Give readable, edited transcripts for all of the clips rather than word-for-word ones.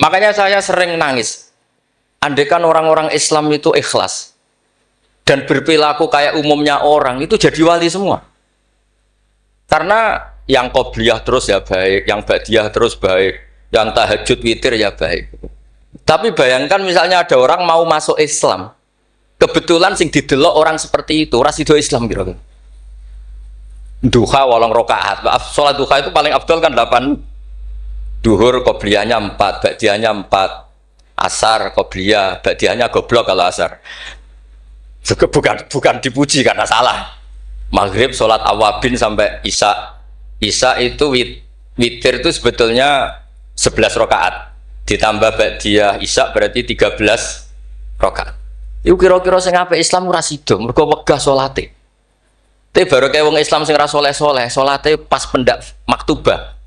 Makanya saya sering nangis. Andaikan orang-orang Islam itu ikhlas dan berperilaku kayak umumnya orang, itu jadi wali semua. Karena yang qobliyah terus ya baik, yang ba'diyah terus baik, yang tahajud witir ya baik. Tapi bayangkan misalnya ada orang mau masuk Islam, kebetulan sing didelok orang seperti itu, rasido Islam kira-kira. Duha 8 rakaat. Sholat duha itu paling afdal kan 8. Duhur qobliyahnya 4, ba'diyahnya 4. Asar qobliyah, ba'diyahnya goblok kalau asar. Bukan dipuji karena salah. Maghrib sholat awabin sampai isya. Isya itu witir itu sebetulnya 11 rakaat. Ditambah ba'diyah isya berarti 13 rakaat. Itu kira-kira sing apik Islam ora sida, mergo wegah salate. Tapi baru kayak wong Islam sing ra soleh-soleh, salate pas pendak maktubah.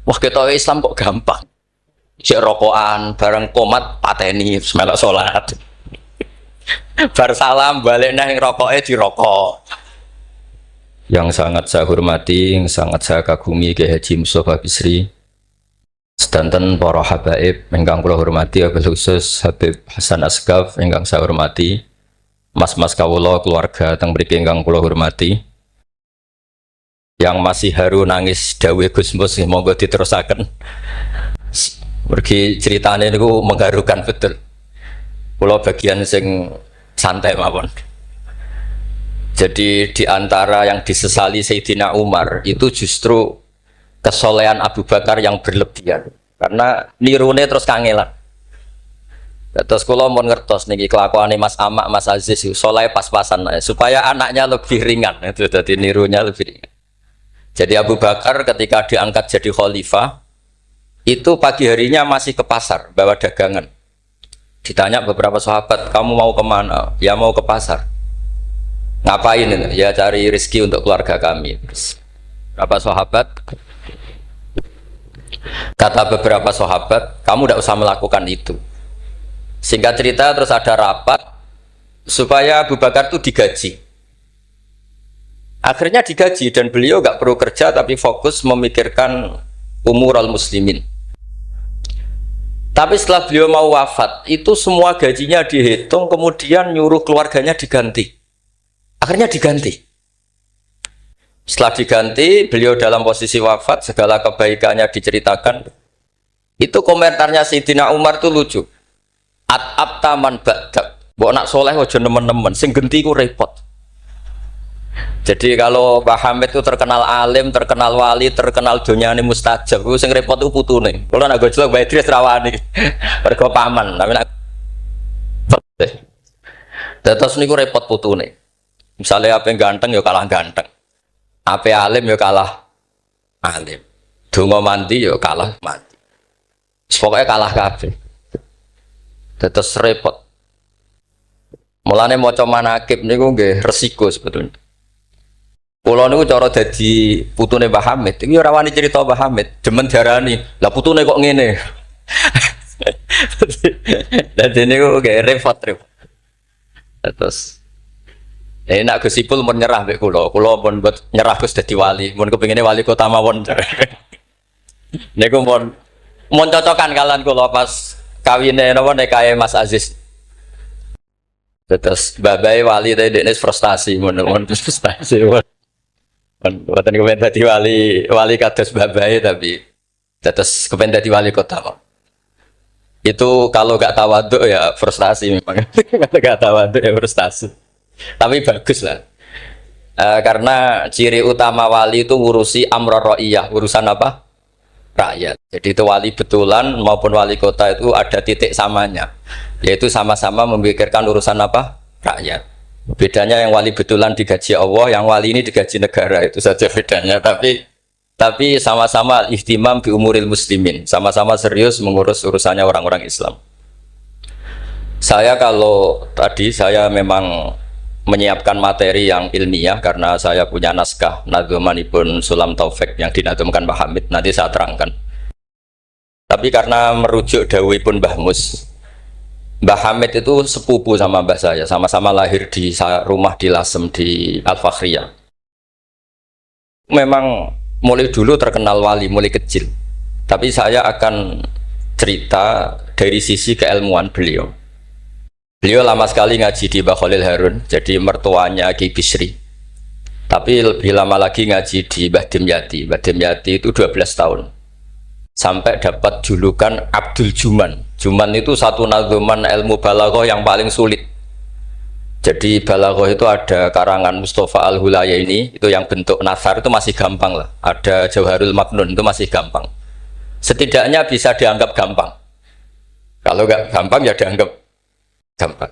Wah, ketoke Islam kok gampang. Jek rokokan, bareng komat pateni melok salat. Bar salam balik nang rokoke dirokok. Yang sangat saya hormati, yang sangat saya kagumi Kiai Haji Mustofa Bisri. Sedanten para habaib ingkang kula hormati, wabil khusus Habib Hasan Asgaf ingkang saya hormati. Mas-mas kawula keluarga teng mriki ingkang kula hormati. Yang masih haru nangis dawuh Gus Mus monggo diterusaken. Mergi ceritane niku mengharukan betul. Kula bagian sing santai mawon. Jadi di antara yang disesali Sayyidina Umar itu justru kesolehan Abu Bakar yang berlebihan. Karena nirune terus kangelan. Terus kula mau ngertos niki kelakuane Mas Amak, Mas Aziz soleh pas-pasan supaya anaknya lebih ringan itu, jadi nirunya lebih ringan. Jadi Abu Bakar ketika diangkat jadi khalifah itu pagi harinya masih ke pasar bawa dagangan. Ditanya beberapa sahabat, kamu mau kemana? Ya mau ke pasar. Ngapain ini? Ya cari rezeki untuk keluarga kami. Terus beberapa sahabat, kata beberapa sahabat, kamu tidak usah melakukan itu. Singkat cerita terus ada rapat supaya Abu Bakar itu digaji. Akhirnya digaji dan beliau nggak perlu kerja tapi fokus memikirkan umurul muslimin. Tapi setelah beliau mau wafat itu semua gajinya dihitung kemudian nyuruh keluarganya diganti. Akhirnya diganti. Setelah diganti beliau dalam posisi wafat segala kebaikannya diceritakan. Itu komentarnya Sayyidina Umar tuh lucu. At-abtaman ba'dak. Mbok nak soleh aja nemen-nemen, sing genti ku repot. Jadi kalau Pak Hamid itu terkenal alim, terkenal wali, terkenal donyane mustajab, ku sing repot ku putune. Kula nak gojlok Mbak Idris rawani. Mergo paman, tapi nak terus niku repot putune. Misalnya apa yang ganteng ya kalah ganteng. Apa alim ya kalah alim. Donga mandi ya kalah mandi. Pokoknya kalah kabeh. Terus repot. Mulane maca manakib niku nggih resiko sebetulnya. Kula niku cara dadi putune Mbah Hamid, iki ora wani cerita Mbah Hamid, demen diarani, lah putune kok ngene. Dadi niku nggih repot. Terus nak Gus Ipul mun nyerah mbek kula pun buat nyerah Gus dadi wali, mun kepengine wali kota mawon. Niku mun cocokan kalian kula pas kawine napa nikahe Mas Aziz. Terus babai wali tadi dekne frustasi mun frustasi. Mboten kepen dadi wali kados babai tapi terus kepen dadi wali kota. Itu kalau gak tawaduk ya frustasi memang. Kalau gak tawaduk ya frustasi. Tapi bagus lah. Karena ciri utama wali itu ngurusi amror ra'iyah, urusan apa? Rakyat. Jadi itu wali betulan maupun wali kota itu ada titik samanya, yaitu sama-sama memikirkan urusan apa? Rakyat. Bedanya yang wali betulan digaji Allah, yang wali ini digaji negara, itu saja bedanya. Tapi sama-sama ihtimam bi umuril muslimin, sama-sama serius mengurus urusannya orang-orang Islam. Saya kalau tadi saya memang menyiapkan materi yang ilmiah karena saya punya naskah nadzumanipun Sulam Taufik yang dinadzumkan Mbah Hamid, nanti saya terangkan. Tapi karena merujuk dawuhipun Mbah Mus, Mbah Hamid itu sepupu sama mbah saya, sama-sama lahir di rumah di Lasem di Al-Fakhriyah. Memang mulai dulu terkenal wali, mulai kecil. Tapi saya akan cerita dari sisi keilmuan beliau. Beliau lama sekali ngaji di Mbah Khalil Harun, jadi mertuanya Ki Bisri. Tapi lebih lama lagi ngaji di Mbah Dimyati. Mbah Dimyati itu 12 tahun. Sampai dapat julukan Abdul Juman. Juman itu satu nadzuman ilmu balaghah yang paling sulit. Jadi balaghah itu ada karangan Mustafa Al-Hulayaini, itu yang bentuk nasar itu masih gampang lah. Ada Jauharul Maknun itu masih gampang. Setidaknya bisa dianggap gampang. Kalau nggak gampang ya dianggap gampang.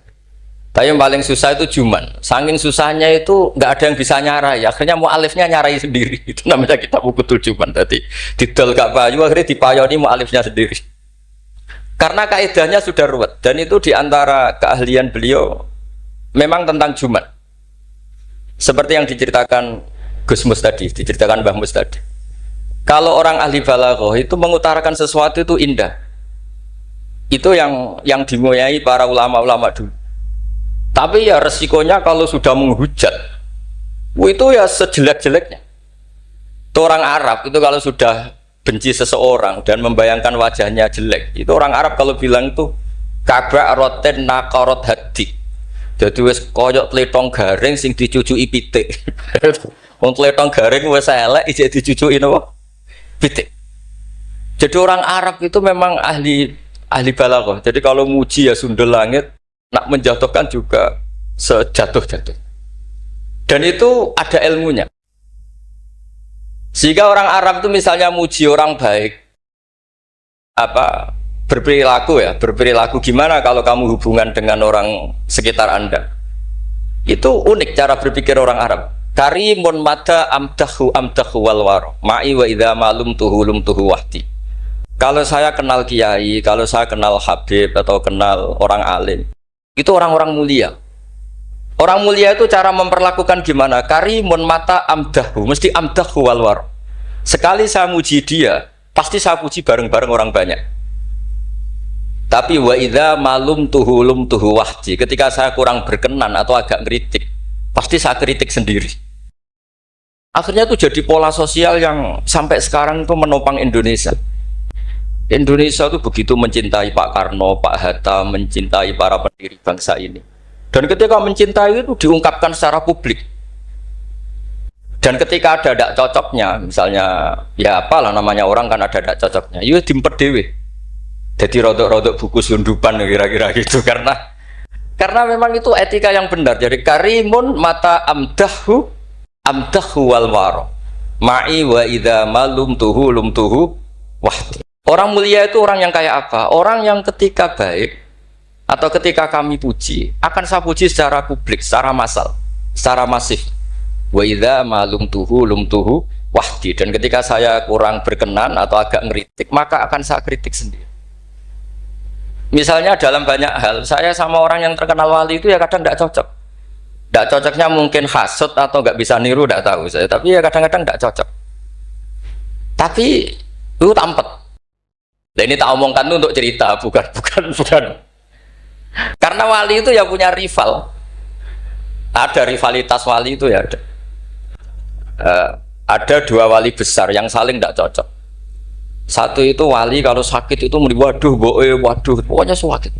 Tapi yang paling susah itu Juman. Saking susahnya itu nggak ada yang bisa nyarai. Akhirnya mu'alifnya nyarai sendiri. Itu namanya kitab Bukutul Juman. Tadi didol gak payu, akhirnya dipayoni mu'alifnya sendiri. Karena kaidahnya sudah ruwet. Dan itu diantara keahlian beliau memang tentang Juman. Seperti yang diceritakan Gus Mus tadi, diceritakan Mbah Mus tadi. Kalau orang ahli balaghah itu mengutarakan sesuatu itu indah. Itu yang dimuyai para ulama-ulama dulu. Tapi ya resikonya kalau sudah menghujat, itu ya sejelek-jeleknya. Itu orang Arab itu kalau sudah benci seseorang dan membayangkan wajahnya jelek, itu orang Arab kalau bilang itu kabak roten nakarot hati. Jadi wes koyok tletong garing sing dicucuki pitik. Wong tletong garing wes elek ijek dicucuki napa? Pitik. Jadi orang Arab itu memang ahli balaghah. Jadi kalau muji ya sundel langit, nak menjatuhkan juga sejatuh-jatuh. Dan itu ada ilmunya. Sehingga orang Arab itu misalnya muji orang baik, berperilaku gimana kalau kamu hubungan dengan orang sekitar Anda. Itu unik cara berpikir orang Arab. Karimun mata amdahu wal waro ma'i wa idza malum tuhu wahdi. Kalau saya kenal kiai, kalau saya kenal habib atau kenal orang alim, itu orang-orang mulia. Orang mulia itu cara memperlakukan gimana? Karimun mata amdahu, mesti amdahu wal waro. Sekali saya muji dia, pasti saya puji bareng-bareng orang banyak. Tapi wa idza malum tuhu wahdi, ketika saya kurang berkenan atau agak ngeritik, pasti saya kritik sendiri. Akhirnya itu jadi pola sosial yang sampai sekarang itu menopang Indonesia. Indonesia itu begitu mencintai Pak Karno, Pak Hatta, mencintai para pendiri bangsa ini. Dan ketika mencintai itu diungkapkan secara publik. Dan ketika ada tidak cocoknya, misalnya ya apalah namanya orang kan ada tidak cocoknya, ya diempet dewe. Jadi rodok-rodok buku sundupan kira-kira gitu karena memang itu etika yang benar. Jadi karimun mata amdahu wal waro ma'i wa idza malum tuhu wahdi. Orang mulia itu orang yang kayak apa? Orang yang ketika baik atau ketika kami puji akan saya puji secara publik, secara massal, secara masif. Wa idza malum tuhu wahdi. Dan ketika saya kurang berkenan atau agak ngeritik, maka akan saya kritik sendiri. Misalnya dalam banyak hal, saya sama orang yang terkenal wali itu ya kadang tidak cocok. Tidak cocoknya mungkin hasut atau nggak bisa niru, tidak tahu saya. Tapi ya kadang-kadang tidak cocok. Tapi itu tampet. Nah ini tak omongkan itu untuk cerita, bukan. Karena wali itu ya punya rival. Ada rivalitas wali itu ya ada. Ada dua wali besar yang saling tidak cocok. Satu itu wali kalau sakit itu waduh, pokoknya sakit.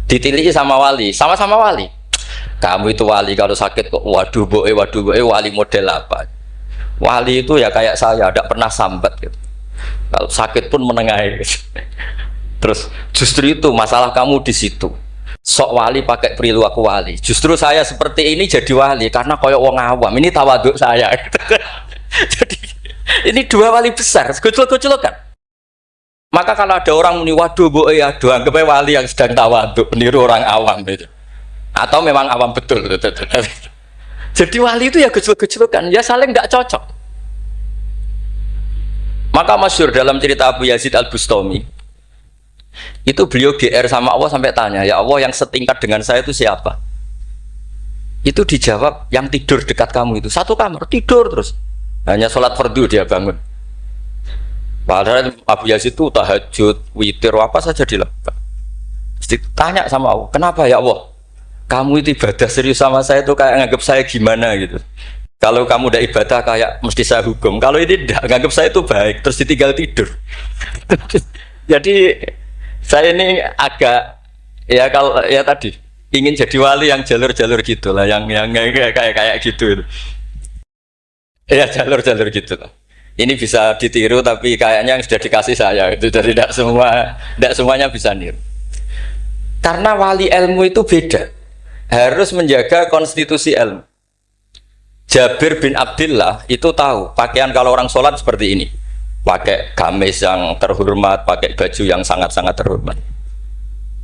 Ditilihi sama wali, sama-sama wali. Kamu itu wali kalau sakit kok waduh boe wali model apa? Wali itu ya kayak saya, tidak pernah sambat gitu. Kalau sakit pun menengahi. Terus justru itu masalah kamu di situ. Sok wali pakai perilaku wali. Justru saya seperti ini jadi wali karena koyok wong awam. Ini tawaduk saya. Jadi ini dua wali besar, gocol-gocol kan. Maka kalau ada orang muni waduh boe aduh, anggap aja wali yang sedang tawaduk meniru orang awam itu. Atau memang awam betul. Jadi wali itu ya gejol-gejolokan, ya saling tidak cocok. Maka masyhur dalam cerita Abu Yazid Al-Bustami, itu beliau GR sama Allah sampai tanya, ya Allah yang setingkat dengan saya itu siapa? Itu dijawab yang tidur dekat kamu itu, satu kamar tidur terus, hanya sholat fardu dia bangun. Padahal Abu Yazid itu tahajud, witir, apa saja dilakukan. Tanya sama Allah, kenapa ya Allah? Kamu itu ibadah serius sama saya itu kayak nganggap saya gimana gitu. Kalau kamu udah ibadah kayak mesti saya hukum. Kalau ini tidak, nganggap saya itu baik, terus ditinggal tidur. Jadi Saya ini agak ya kalau ya tadi ingin jadi wali yang jalur-jalur gitulah, yang kayak gitu. Ya jalur-jalur gitu lah. Ini bisa ditiru tapi kayaknya yang sudah dikasih saya itu jadi tidak semuanya bisa niru. Karena wali ilmu itu beda, harus menjaga konstitusi ilmu. Jabir bin Abdullah itu tahu pakaian kalau orang sholat seperti ini, pakai gamis yang terhormat, pakai baju yang sangat-sangat terhormat.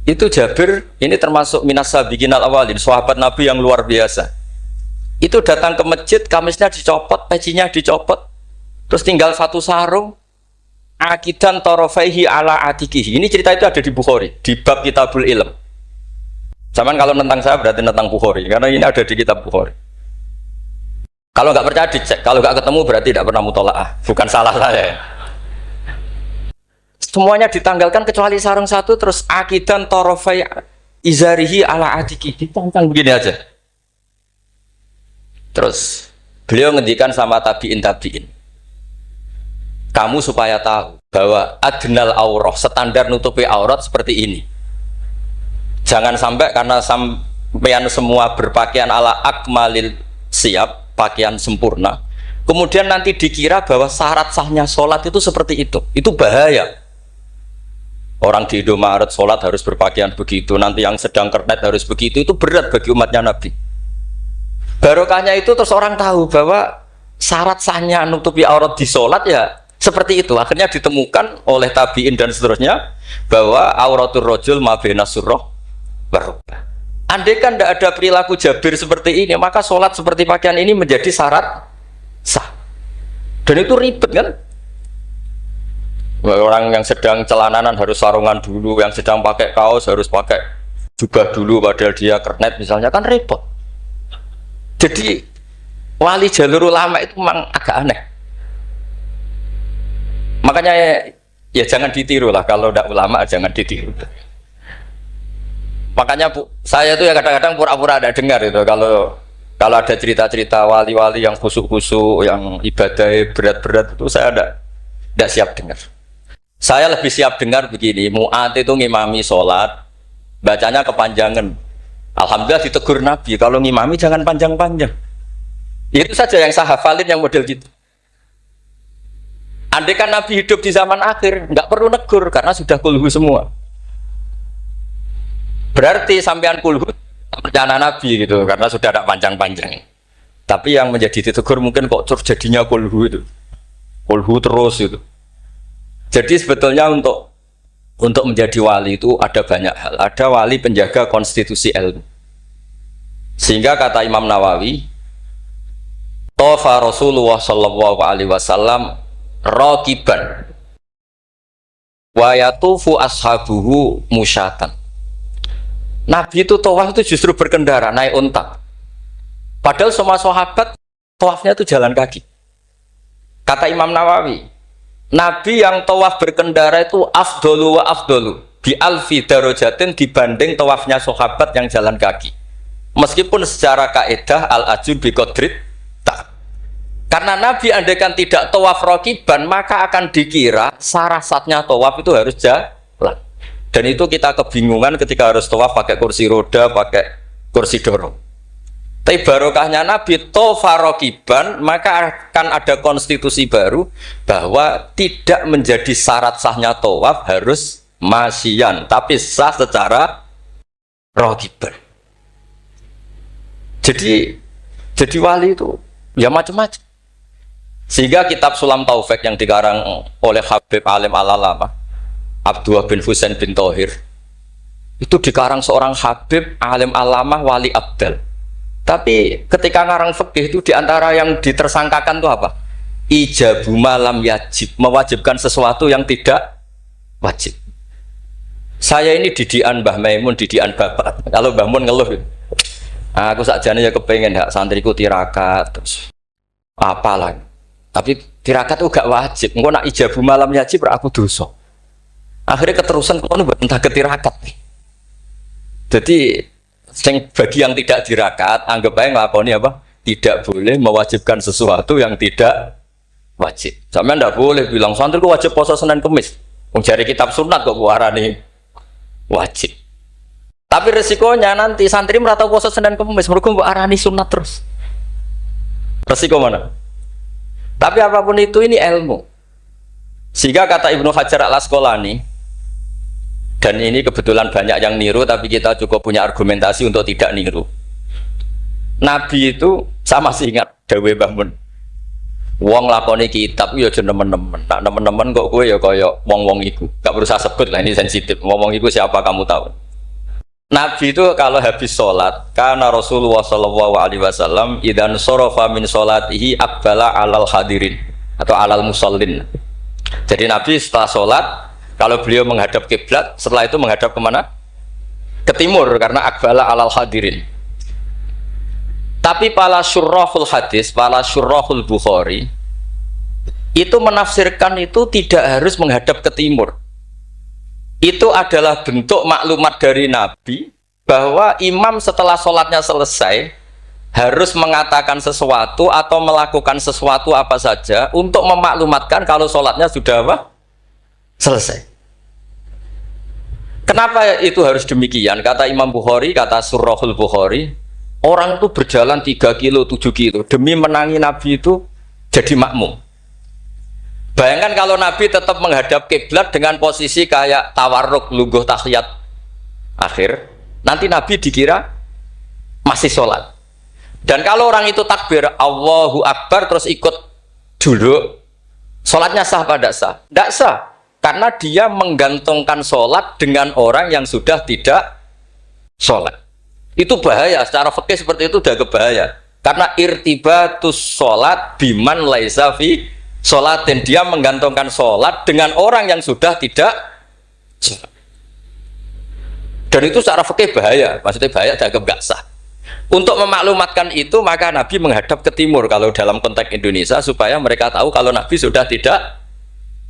Itu Jabir ini termasuk minas sabiqinal awalin, sahabat Nabi yang luar biasa. Itu datang ke masjid, kamisnya dicopot, pecinya dicopot, terus tinggal satu sarung, akidan torofaihi ala atikihi. Ini cerita itu ada di Bukhari, di bab Kitabul Ilm. Zaman kalau tentang saya berarti tentang Bukhari, karena ini ada di kitab Bukhari. Kalau nggak percaya dicek, kalau nggak ketemu berarti tidak pernah mutolaah, bukan salah saya. Semuanya ditanggalkan kecuali sarung satu, terus akidan torofai izarihi ala atikihi, ditancang begini aja. Terus beliau ngendikan sama tabiin, kamu supaya tahu bahwa adnal aurah, standar nutupi aurat seperti ini. Jangan sampai karena sampean semua berpakaian ala akmalil siap, pakaian sempurna, kemudian nanti dikira bahwa syarat sahnya sholat itu seperti itu bahaya. Orang di Indomaret sholat harus berpakaian begitu, nanti yang sedang kernet harus begitu, itu berat bagi umatnya Nabi. Barokahnya itu terus orang tahu bahwa syarat sahnya nutupi aurat di sholat ya seperti itu. Akhirnya ditemukan oleh tabiin dan seterusnya bahwa auratul rojul mabena surroh barokah. Andai kan tidak ada perilaku Jabir seperti ini, maka sholat seperti pakaian ini menjadi syarat sah. Dan itu ribet kan? Orang yang sedang celananan harus sarungan dulu, yang sedang pakai kaos harus pakai jubah dulu, padahal dia kernet misalnya, kan repot. Jadi wali jalur ulama itu memang agak aneh. Makanya ya jangan ditiru lah, kalau tidak ulama jangan ditiru. Makanya saya tuh ya kadang-kadang pura-pura ada dengar itu kalau ada cerita-cerita wali-wali yang khusuk-khusuk, yang ibadah berat-berat itu saya tidak siap dengar. Saya lebih siap dengar begini, Mu'ad itu ngimami sholat, bacanya kepanjangan. Alhamdulillah ditegur Nabi, kalau ngimami jangan panjang-panjang. Itu saja yang saya hafalin yang model gitu. Andai kan Nabi hidup di zaman akhir, nggak perlu negur karena sudah kulhu semua. Berarti sampean kulhu rencana Nabi gitu, karena sudah ada panjang-panjang. Tapi yang menjadi ditegur mungkin kok jadinya kulhu itu, kulhu terus itu. Jadi sebetulnya untuk menjadi wali itu ada banyak hal. Ada wali penjaga konstitusi ilmu. Sehingga kata Imam Nawawi, Tofa Rasulullah Sallallahu Alaihi Wasallam raqiban wa yatufu ashabuhu musyatan. Nabi itu tawaf itu justru berkendara, naik unta. Padahal semua sahabat tawafnya itu jalan kaki. Kata Imam Nawawi, Nabi yang tawaf berkendara itu afdolu wa afdolu bi alfi darajatin dibanding tawafnya sahabat yang jalan kaki. Meskipun secara kaidah al-ajur bi qadrit tak. Karena Nabi andaikan tidak tawaf raqiban, maka akan dikira syarat-syaratnya tawaf itu harus jalan. Dan itu kita kebingungan ketika harus tawaf pakai kursi roda, pakai kursi dorong. Tapi barokahnya Nabi tawafa raqiban, maka akan ada konstitusi baru bahwa tidak menjadi syarat sahnya tawaf harus masyian, tapi sah secara raqiban. Jadi wali itu ya macam-macam. Sehingga kitab Sulam Taufik yang dikarang oleh Habib Alim Al-Alamah Abdullah bin Husain bin Thohir, itu dikarang seorang Habib Alim Alamah Wali Abdal. Tapi ketika ngarang fikih itu diantara yang ditersangkakan itu apa? Ijabu malam yajib, mewajibkan sesuatu yang tidak wajib. Saya ini didikan Mbah Maimun, didikan bapak. Kalau Mbah Mun ngeluh, aku sakjane ya kepengen hak santriku tirakat terus apalah. Tapi tirakat itu gak wajib. Engko nak ijabu malam yajib aku dosa. Akhirnya keterusan kalau buat entah ketirakat. Jadi bagi yang tidak dirakat, anggap aja ngelakoni apa? Tidak boleh mewajibkan sesuatu yang tidak wajib. Sampai ndak boleh bilang santriku wajib puasa Senin Kemis. Mencari kitab sunat kok warani wajib. Tapi resikonya nanti santri merata puasa Senin Kamis, mereka mbok arani sunat terus. Resiko mana? Tapi apapun itu ini ilmu. Sehingga kata Ibnu Hajar Al-Asqalani, dan ini kebetulan banyak yang niru, tapi kita cukup punya argumentasi untuk tidak niru. Nabi itu, sama sih ingat Dawe Mbah Mun. Wong lakoni kitab ya aja nemen-nemen. Nak nemen-nemen kok kowe ya kaya wong-wong iku. Gak berusaha sebut lah, ini sensitif. Wong-wong iku siapa kamu tahu? Nabi itu kalau habis sholat, karena Rasulullah Shallallahu Alaihi Wasallam idan sorofa min sholatihi akbala alal hadirin atau alal musallin. Jadi Nabi setelah sholat, kalau beliau menghadap kiblat, setelah itu menghadap kemana? Ke timur, karena akbala alal hadirin. Tapi para syurrahul hadis, para syurrahul Bukhari itu menafsirkan itu tidak harus menghadap ke timur. Itu adalah bentuk maklumat dari Nabi bahwa imam setelah sholatnya selesai harus mengatakan sesuatu atau melakukan sesuatu apa saja untuk memaklumatkan kalau sholatnya sudah apa? Selesai. Kenapa itu harus demikian? Kata Imam Bukhari, kata Surahul Bukhari, orang itu berjalan 3 kilo, 7 kilo demi menangi Nabi itu jadi makmum. Bayangkan kalau Nabi tetap menghadap kiblat dengan posisi kayak tawarruk, lungguh tahiyat akhir, nanti Nabi dikira masih sholat. Dan kalau orang itu takbir Allahu Akbar terus ikut dulu, sholatnya sah pada sah? Tidak sah, karena dia menggantungkan sholat dengan orang yang sudah tidak sholat. Itu bahaya, secara fikih seperti itu udah kebahaya. Karena irtibatus sholat biman laisa fi sholat, dan dia menggantungkan sholat dengan orang yang sudah tidak sholat. Dan itu secara fikih bahaya, maksudnya bahaya, dianggap gak sah. Untuk memaklumatkan itu, maka Nabi menghadap ke timur kalau dalam konteks Indonesia, supaya mereka tahu kalau Nabi sudah tidak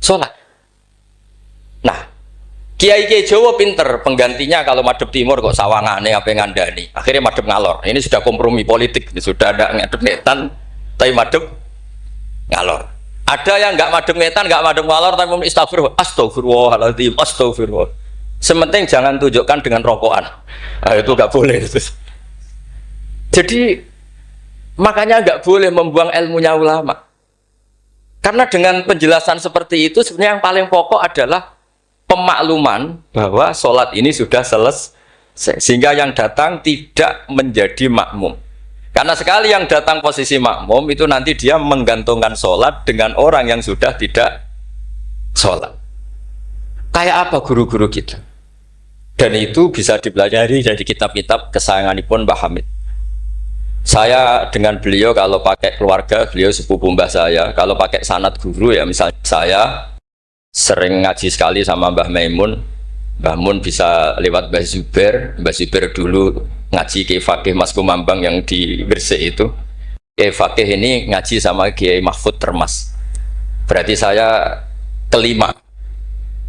sholat. Nah, Kiai-kiai Jawa pinter, penggantinya kalau madhep timur kok sawangane apa ngandani. Akhirnya madhep ngalor. Ini sudah kompromi politik, sudah ada ngadep netan, tapi madhep ngalor. Ada yang nggak madhep netan, nggak madhep ngalor, tapi mau istighfar, astagfirullahaladzim, astagfirullah. Sementing jangan tunjukkan dengan rokokan. Nah, itu nggak boleh. Jadi makanya nggak boleh membuang ilmunya ulama. Karena dengan penjelasan seperti itu sebenarnya yang paling pokok adalah pemakluman bahwa sholat ini sudah selesai, sehingga yang datang tidak menjadi makmum. Karena sekali yang datang posisi makmum itu nanti dia menggantungkan sholat dengan orang yang sudah tidak sholat. Kayak apa guru-guru kita? Dan itu bisa dipelajari dari kitab-kitab kesayanganipun Mbah Hamid. Saya dengan beliau kalau pakai keluarga, beliau sepupu mbah saya. Kalau pakai sanad guru ya, misalnya saya sering ngaji sekali sama Mbah Maimun. Mbah Mun bisa lewat Mbah Zubair. Mbah Zubair dulu ngaji Kiai Fakih Mas Kumambang yang di Gresik itu. Kiai Fakih ini ngaji sama Kiai Mahfud Termas. Berarti saya kelima.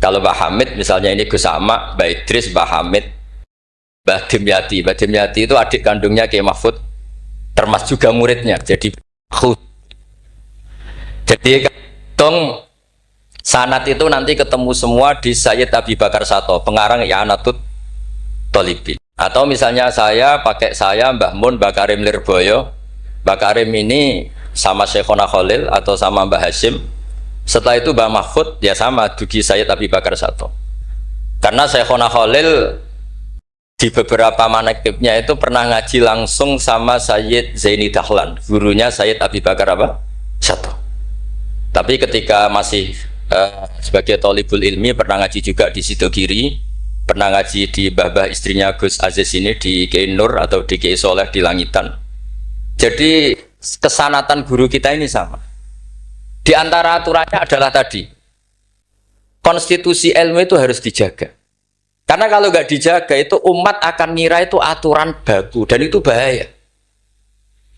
Kalau Mbah Hamid misalnya ini Gus Ama, Mbah Idris, Mbah Hamid, Mbah Dimyati. Mbah Dimyati itu adik kandungnya Kiai Mahfud Termas, juga muridnya. Jadi tong sanad itu nanti ketemu semua di Sayyid Abi Bakar Sato, pengarang I'anatul Thalibin. Atau misalnya saya pakai Mbah Mun, Mbah Karim Lirboyo. Mbah Karim ini sama Syekhona Khalil atau sama Mbah Hashim. Setelah itu Mbah Mahfud ya sama dugi Sayyid Abi Bakar Sato. Karena Syekhona Khalil di beberapa manaqibnya itu pernah ngaji langsung sama Sayyid Zaini Dahlan, gurunya Sayyid Abi Bakar Sato. Tapi ketika masih sebagai thalibul ilmi pernah ngaji juga di Sidogiri, pernah ngaji di babah istrinya Gus Aziz ini di Kiai Nur atau di Kiai Soleh di Langitan. Jadi kesanatan guru kita ini sama. Di antara aturannya adalah tadi, konstitusi ilmu itu harus dijaga. Karena kalau nggak dijaga itu umat akan ngira itu aturan baku, dan itu bahaya.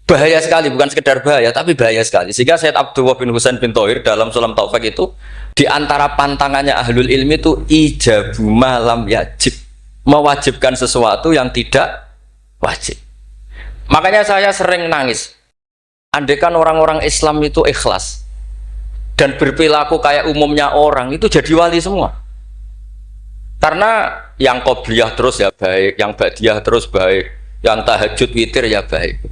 Bahaya sekali, bukan sekedar bahaya, tapi bahaya sekali. Sehingga Sayyid Abdullah bin Husain bin Thohir dalam Sulam Taufik itu, di antara pantangannya ahlul ilmi itu ijabu malam yajib, mewajibkan sesuatu yang tidak wajib. Makanya saya sering nangis. Andaikan orang-orang Islam itu ikhlas dan berperilaku kayak umumnya orang, itu jadi wali semua. Karena yang qobliyah terus ya baik, yang ba'diyah terus baik, yang tahajud witir ya baik.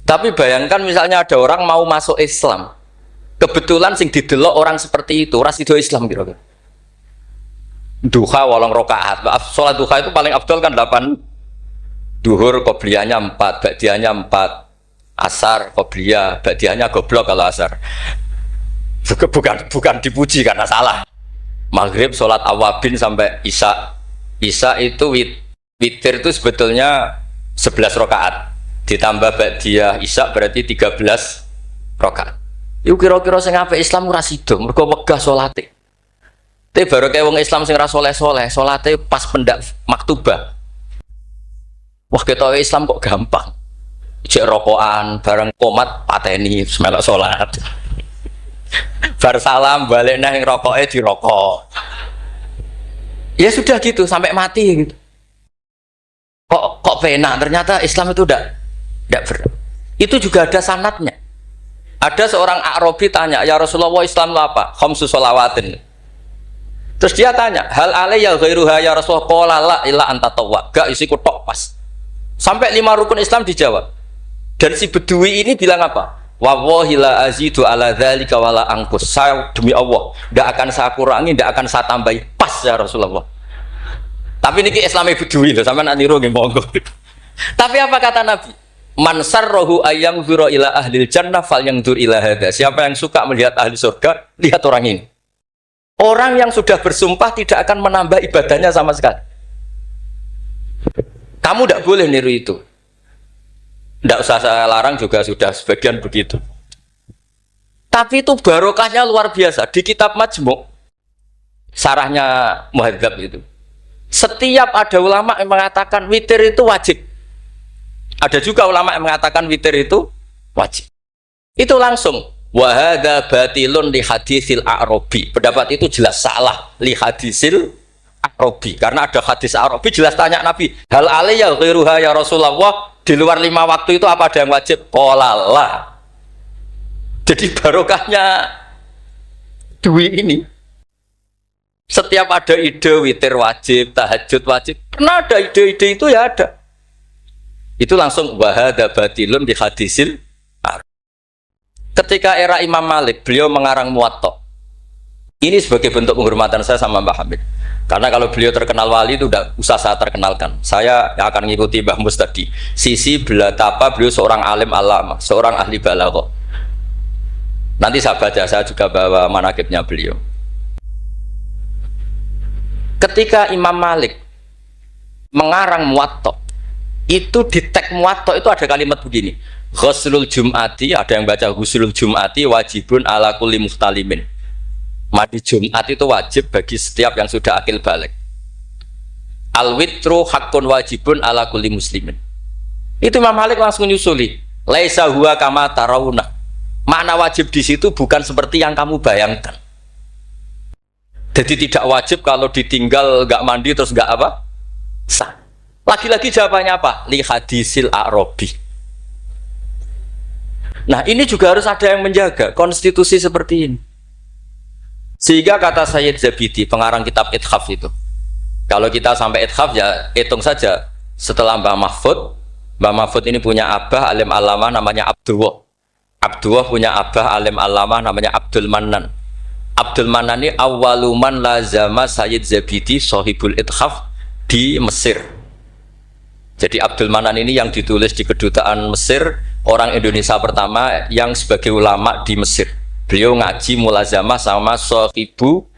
Tapi bayangkan misalnya ada orang mau masuk Islam, kebetulan sing didelok orang seperti itu, ras itu Islam kira-kira. Duha 8 rakaat. Sholat duha itu paling afdol kan 8. Duhur qobliyahnya 4, ba'diyahnya 4. Asar qobliyah, ba'diyahnya goblok kalau asar. Bukan dipuji karena salah. Maghrib sholat awabin sampai isya. Isya itu witir itu sebetulnya 11 rakaat. Ditambah ba'diyah isya berarti 13 rakaat. Iku kira-kira sing apik Islam ora sida, mergo wegah salate. Tapi baru kayak wong Islam sing ra soleh-soleh, salate pas pendak maktubah. Wah ketok Islam kok gampang. Cek rokokan, bareng komat pateni melok salat. Bar salam balik nang rokoke dirokok. Ya sudah gitu sampai mati gitu. Kok penak, ternyata Islam itu tidak berat. Itu juga ada sanadnya. Ada seorang Arabi tanya, ya Rasulullah Islam itu apa? Khamsu sholawatin. Terus dia tanya, hal alayya ghairuha ya Rasulullah? Qala la illa anta tawwa. Gak isiku tok pas. Sampai 5 rukun Islam dijawab. Dan si Bedui ini bilang apa? Wallahi la azidu ala dzalika wala angkus. Saya demi Allah, tidak akan saya kurangi, tidak akan saya tambahi. Pas ya Rasulullah. Tapi niki Islami Bedui loh, sampean niru nggih monggo. Tapi apa kata Nabi? Man sarrahu ayyam dzura ila ahlil jannah falyanzur ila hadza. Siapa yang suka melihat ahli surga, lihat orang ini. Orang yang sudah bersumpah tidak akan menambah ibadahnya sama sekali. Kamu tidak boleh niru itu. Tidak usah saya larang juga sudah sebagian begitu. Tapi itu barokahnya luar biasa. Di kitab Majmu' sarahnya Muhadzab itu. Setiap ada ulama yang mengatakan witir itu wajib. Ada juga ulama yang mengatakan witir itu wajib. Itu langsung wa hadza batilun li hadisil a'rabi. Pendapat itu jelas salah li hadisil a'rabi. Karena ada hadis a'rabi jelas tanya Nabi, hal alayya ghairuha ya Rasulullah? Di luar 5 waktu itu apa ada yang wajib? Qalalah. Jadi barokahnya Dwi ini. Setiap ada ide witir wajib, tahajud wajib, pernah ada ide-ide itu ya ada. Itu langsung wahada batilun di hadisil. Ketika era Imam Malik, beliau mengarang Muwatta. Ini sebagai bentuk penghormatan saya sama Mbah Hamid. Karena kalau beliau terkenal wali itu udah usah saya terkenalkan. Saya akan mengikuti Mbah Mus tadi. Sisi belatapa beliau seorang alim alama, seorang ahli balaghah. Nanti saya baca, saya juga bawa manaqibnya beliau. Ketika Imam Malik mengarang Muwatta, itu di teks Muwatta itu ada kalimat begini. Ghuslul Jum'ati, ada yang baca Ghuslul Jum'ati wajibun ala kulli muhtalimin. Mandi Jumat itu wajib bagi setiap yang sudah akil balik. Al-witru hakun wajibun ala kulli muslimin. Itu Imam Malik langsung nyusuli. Laisa huwa kama tarawuna. Makna wajib di situ bukan seperti yang kamu bayangkan. Jadi tidak wajib kalau ditinggal nggak mandi terus nggak apa? Sah. Lagi-lagi jawabannya apa? Li hadisil a'rabi. Nah ini juga harus ada yang menjaga konstitusi seperti ini. Sehingga kata Sayyid Zabidi, pengarang kitab Ithaf itu, kalau kita sampai Ithaf ya hitung saja setelah Mbah Mahfud ini punya abah alim alama namanya Abdullah. Abdullah punya abah alim alama namanya Abdul Mannan. Abdul Mannan ini awaluman lazama Sayyid Zabidi Sohibul Ithaf di Mesir. Jadi Abdul Mannan ini yang ditulis di kedutaan Mesir, orang Indonesia pertama yang sebagai ulama di Mesir. Beliau ngaji mulazamah sama Sohibu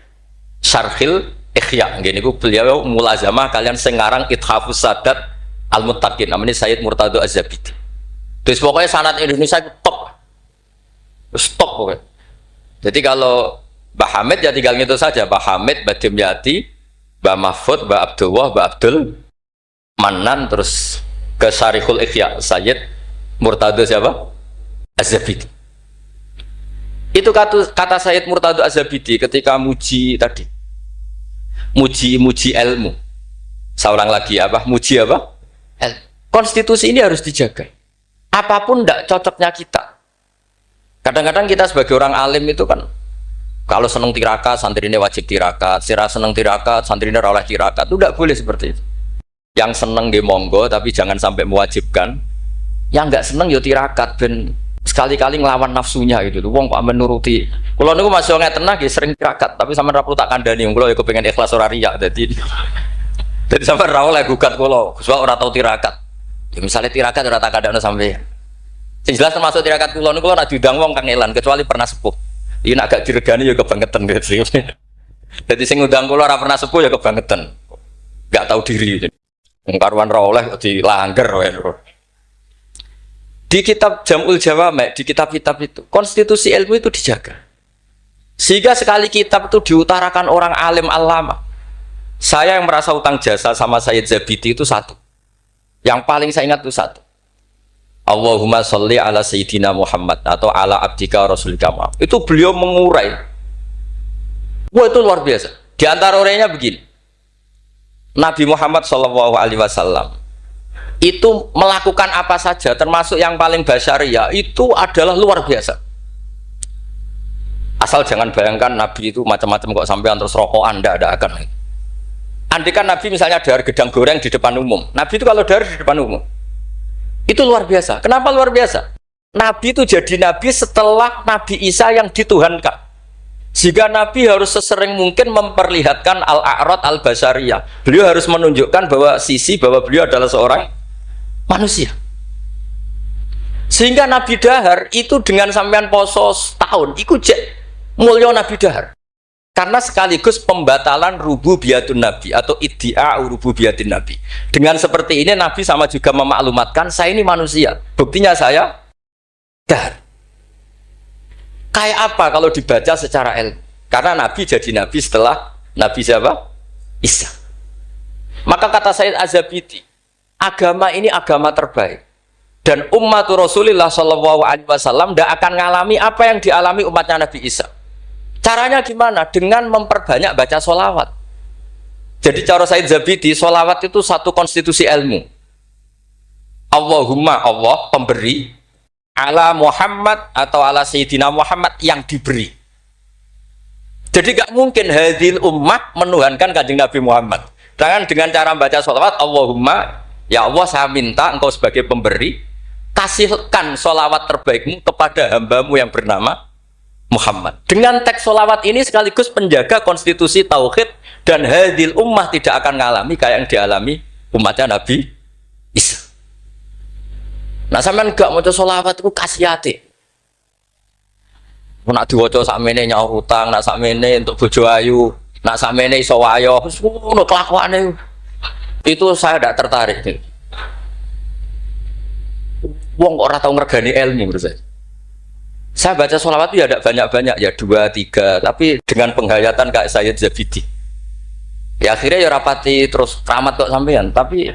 Syarhil Ikhya. Gini beliau mulazamah kalian sengarang Ithafus Sadat Al-Muttaqin. Namanya Sayyid Murtado Az-Zabidi. Terus pokoknya sanad Indonesia itu top. Stop pokoknya. Jadi kalau Mbah Hamid ya tinggal gitu saja. Mbah Hamid, Mbah Dimyati, Mbah Mahfud, Mbah Abdullah, Mbah Abdul Mannan, terus ke Syarihul Ikhya Sayyid Murtado siapa? Az-Zabidi. Itu kata Sayyid Murtado Az-Zabidi ketika muji tadi. Muji ilmu. Saya ulang lagi apa? Muji apa? Konstitusi ini harus dijaga. Apapun tidak cocoknya kita. Kadang-kadang kita sebagai orang alim itu kan Kalau seneng tirakat, santrinya wajib tirakat. Sira seneng tirakat, santrinya ora oleh tirakat. Itu tidak boleh seperti itu. Yang seneng di monggo, tapi jangan sampai mewajibkan. Yang nggak seneng yo tirakat, ben sekali-kali ngelawan nafsunya gitu. Wong kok menuruti. Kalau niku masih nggak tenang, sering tirakat, tapi sama rapuh tak kandani. Kalau ya kepengen ikhlas ora riya, jadi sampai rawol lagi gugat kalau, sebab orang tahu tirakat. Ya misalnya tirakat ora tak kandani sampai. Sing jelas termasuk tirakat kulo niku ora diundang wong kang elan kecuali pernah sepuh. Ini agak diregani ya kebangetan gitu. Jadi sing ngundang kula ora pernah sepuh ya kebangetan. Enggak tahu diri. Karuan ra oleh dilanggar wae. Di kitab Jam'ul Jawami', di kitab-kitab itu, konstitusi ilmu itu dijaga. Sehingga sekali kitab itu diutarakan orang alim alama. Saya yang merasa utang jasa sama Sayyid Zabidi itu satu. Yang paling saya ingat itu satu. Allahumma sholli ala Sayyidina Muhammad atau ala abdika rasulika Muhammad. Itu beliau mengurai. Wah itu luar biasa. Di antara urainya begini. Nabi Muhammad SAW itu melakukan apa saja termasuk yang paling basyariah itu adalah luar biasa. Asal jangan bayangkan Nabi itu macam-macam kok sampai terus rokokan, Anda akan. Andai kan Nabi misalnya dahar gedang goreng di depan umum. Nabi itu kalau dahar di depan umum. Itu luar biasa. Kenapa luar biasa? Nabi itu jadi Nabi setelah Nabi Isa yang dituhankan. Jika Nabi harus sesering mungkin memperlihatkan al-a'rad al-basariyah. Beliau harus menunjukkan bahwa bahwa beliau adalah seorang manusia. Sehingga Nabi dahar itu dengan sampean poso setahun, itu mulia Nabi dahar. Karena sekaligus pembatalan rububiyatun Nabi atau iddia rububiyatin Nabi. Dengan seperti ini Nabi sama juga memaklumatkan saya ini manusia. Buktinya saya dahar. Kayak apa kalau dibaca secara ilmu? Karena Nabi jadi Nabi setelah Nabi siapa? Isa. Maka kata Sayyid Az-Zabidi, agama ini agama terbaik. Dan umat Rasulullah SAW tidak akan mengalami apa yang dialami umatnya Nabi Isa. Caranya gimana? Dengan memperbanyak baca sholawat. Jadi cara Sayyid Zabidi, sholawat itu satu konstitusi ilmu. Allahumma Allah pemberi, ala Muhammad atau ala Sayyidina Muhammad yang diberi. Jadi gak mungkin hadil ummah menuhankan kanjeng Nabi Muhammad. Jangan dengan cara baca sholawat, Allahumma, ya Allah saya minta engkau sebagai pemberi, kasihkan sholawat terbaikmu kepada hambamu yang bernama Muhammad. Dengan teks sholawat ini sekaligus penjaga konstitusi tauhid dan hadil ummah tidak akan mengalami kayak yang dialami umatnya Nabi Isa. Nah sampean gak maca sholawat itu kasihati. Nak diwaca sakmene nyaur utang, nak sakmene untuk bojo ayu, nak sakmene iso wayo, wis ngono kelakuane. Itu saya tidak tertarik. Wong kok ora tau ngregani ilmu menurut saya. Saya baca sholawat itu ya tidak banyak-banyak, ya 2, 3, tapi dengan penghayatan kayak Sayyid Zabidi. Ya akhirnya ya rapati terus keramat kok sampean, tapi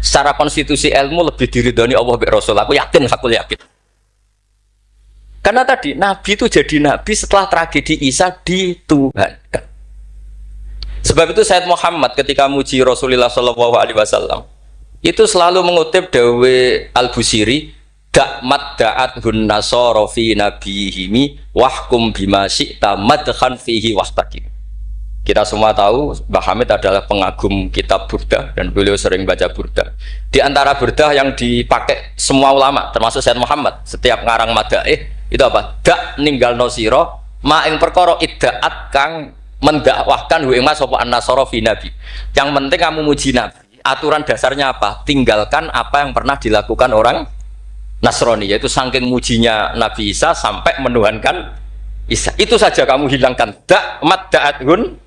secara konstitusi ilmu lebih diridhoni Allah bi Rasul. Aku yakin. Karena tadi Nabi itu jadi Nabi setelah tragedi Isa dituhankan. Sebab itu Sayyid Muhammad ketika muji Rasulullah SAW itu selalu mengutip dawe Al-Busiri, Da'mat da'athun nasara fi nabihimi wahkum bima syi'ta madkhan fihi wastaqim. Kita semua tahu Mbah Hamid adalah pengagum kitab Burdah dan beliau sering baca Burdah. Di antara Burdah yang dipakai semua ulama termasuk Sayyid Muhammad setiap ngarang madaih itu apa? Dak ninggal nosiro ma ing perkara iddaat kang mendakwahkan hu ing mas sapa an-nasara fi nabi. Yang penting kamu muji Nabi. Aturan dasarnya apa? Tinggalkan apa yang pernah dilakukan orang Nasrani, yaitu saking mujinya Nabi Isa sampai menuhankan Isa. Itu saja kamu hilangkan. Da'mat da'athun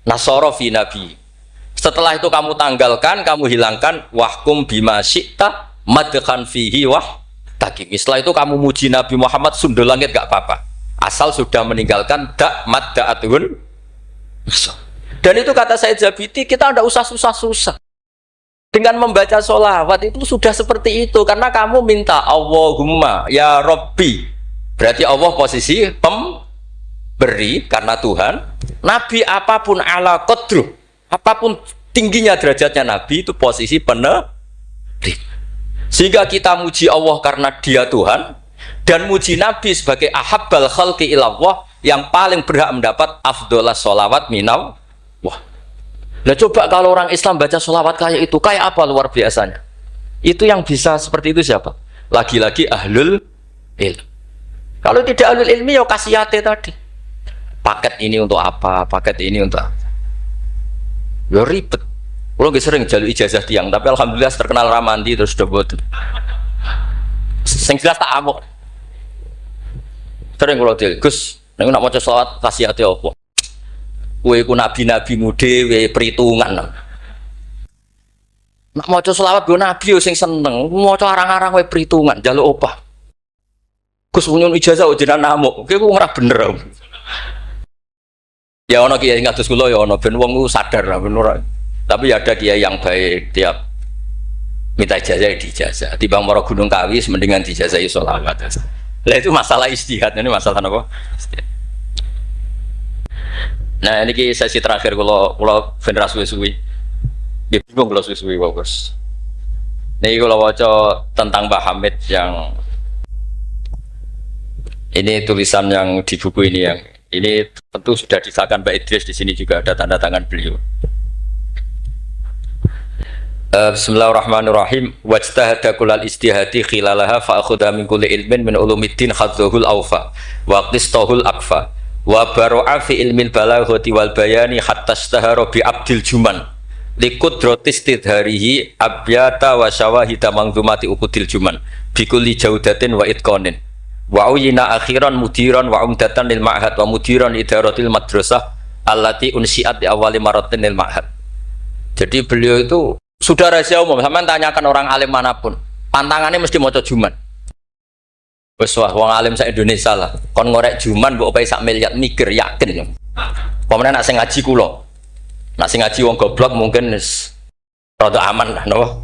nasara fi nabi. Setelah itu kamu tanggalkan, kamu hilangkan wahkum bima syi'ta madkhan fihi wahtakim. Setelah itu kamu muji Nabi Muhammad sundul langit gak apa-apa. Asal sudah meninggalkan da'mat da'athun. Dan itu kata Sayyid Zabidi, kita tidak usah susah-susah. Dengan membaca sholawat itu sudah seperti itu. Karena kamu minta Allahumma ya Rabbi. Berarti Allah posisi pemberi karena Tuhan. Nabi apapun ala qadru, apapun tingginya derajatnya Nabi itu posisi penerima. Sehingga kita muji Allah karena dia Tuhan. Dan muji Nabi sebagai ahabbal khalqi ilallah yang paling berhak mendapat afdholas sholawat minal. Wah, nah coba kalau orang Islam baca sholawat kayak itu, kayak apa luar biasanya? Itu yang bisa seperti itu siapa? Lagi-lagi ahlul ilm. Kalau tidak ahlul ilmi ya kasiyate tadi. Paket ini untuk apa? Paket ini untuk apa? Ya ribet. Kalau nggak sering jalur ijazah tiang, tapi alhamdulillah terkenal ramandi terus udah buat. Sing jelas tak amuk. Sering kalau dia, Gus, nek nak maca selawat kasiyate apa? Kowe iku nabi-nabi dhewe perhitungan. Nak maca selawat go nabi yo sing seneng, maca arang-arang wae perhitungan, njaluk opah. Gus punya ijazah jenengan namuk, kowe ora bener. Ya ono kiai ngatus kula ya ono ben wong sadar lah ben ora. Tapi ada kiai yang baik tiap minta ijazah dijazah. Timbang maro Gunung Kawi mendingan dijazahi sholawat. Lah itu masalah istihad, ini masalah apa? Nah, ini sesi terakhir kalau ben ra suwi-suwi. Ya bingung kalau suwi-suwi bagus. Ini kalau waca tentang Mbah Hamid yang ini tulisan yang di buku ini yang ini tentu sudah disahkan Mbak Idris, di sini juga ada tanda tangan beliau. Bismillahirrahmanirrahim. Wajtahada kullal istihadi khilalaha fa akhudha min kulli ilmin min ulumiddin khadzuhul awfa wa qistahul akfa wa baro'a fi ilmil balaghati wal bayani hatta istahara bi abdil juman liqudratis tidharihi abyata wa syawahida mangzumati ukudil juman bi kulli jaudatin wa itqanin wa uyina akhiran mudiran wa umdatan lil ma'had wa mudiran idaratil madrasah allati unsiat di awali maratin lil ma'had. Jadi beliau itu sudah rahasia umum, sampean tanyakan orang alim manapun, pantangannya mesti maca juman. Wes wah wong alim sak Indonesia lah. Kon ngorek juman mbok opai sak miliar mikir yakin. Pemene nak sing ngaji kula. Nak sing ngaji wong goblok mungkin wis rada aman lah napa.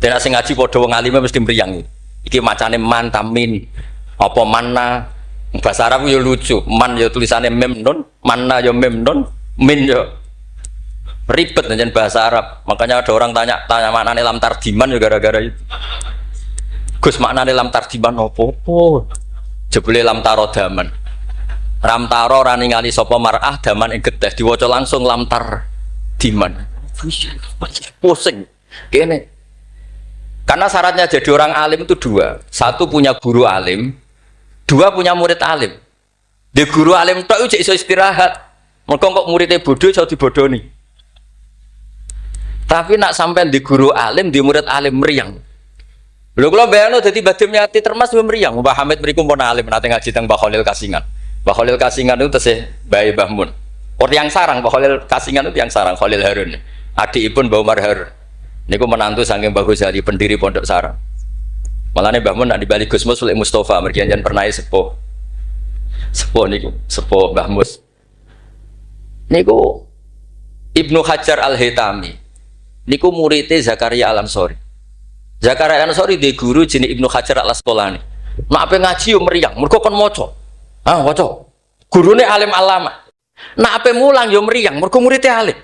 Nek sing ngaji padha wong alime mesti mriyang. Iki macane mantamin. Apa manna? Bahasa Arab yo lucu. Man yo tulisannya mem nun, manna yo mem nun, min yo ribet dengan bahasa Arab. Makanya ada orang tanya maknane lam tardiman ya gara-gara itu. Gus maknane lam tardiman opo? Jebule lam taro daman. Ram taro ora ningali sapa mar'ah daman ing getih diwaca langsung lam tardiman. Pusing. Kene. Karena syaratnya jadi orang alim itu dua. Satu punya guru alim, dua punya murid alim. Di guru alim tok iso istirahat. Mergo kok muridnya bodoh iso dibodoni. Tapi nak sampai di guru alim, di murid alim meriang. Lho kula bayangno dadi Badhe Miati Termas meriang. Mbah Hamid mriku pun alim nate ngaji teng Mbah Khalil Kasingan. Mbah Khalil Kasingan itu tesih Bae Mbah Mun. Orang yang sarang Mbah Khalil Kasingan itu yang sarang Khalil Harun. Adikipun Mbah Umar Harun. Niku menantu saking Mbah Ghazali pendiri Pondok Sarang. Malane Mbah Mun nak dibalik Gus Mus Sulik Mustofa mergi jan pernah sepuh. Sepuh niku, sepuh Mbah Mus. Niku Ibnu Hajar Al-Haytami. Niku muridnya Zakaria Al-Ansori. Zakaria Al-Ansori di guru jenis Ibnu Hajar Al-Asqalani. Nak ape ngaji yo meriang, mergo kon maca. Ah, waca. Gurune alim alama. Nak ape mulang yo meriang, mergo muridnya alim.